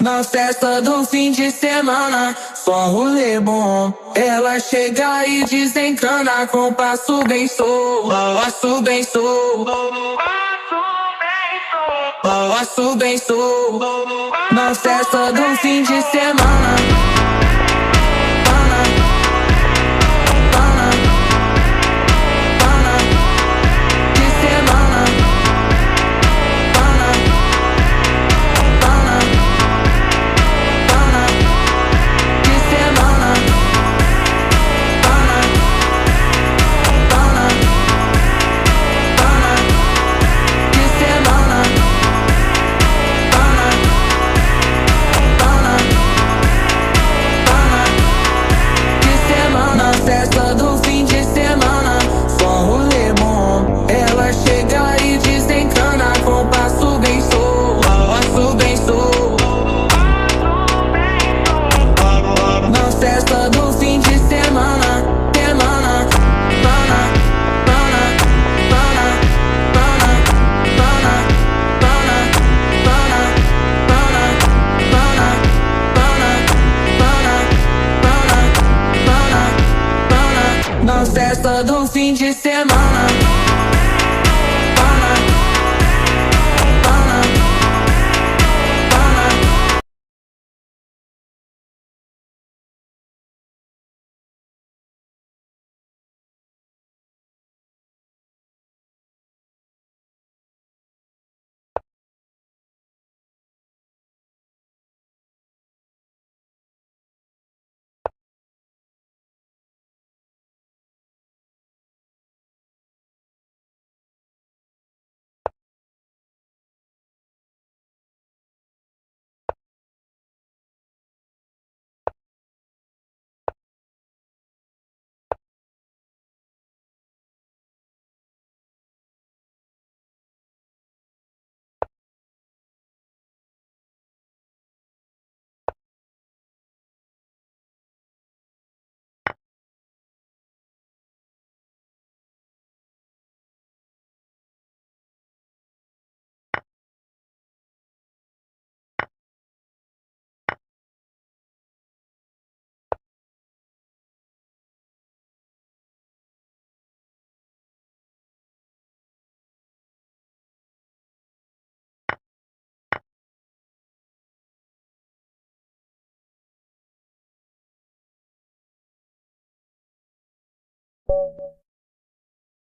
Na festa do fim de semana, só um rolê bom. Ela chega e desencana com passo bem solto, passo bem solto, passo bem solto. Na festa do fim de semana. Festa do fim de semana, só um rolê bom. Ela chega e desencana com passo bem solto, passo bem solto. Na festa do fim de semana, semana, pana, pana, pana, pana, pana, pana, pana, pana, pana, pana, pana, pana. Na festa do fim de semana. Pana, pana, pana.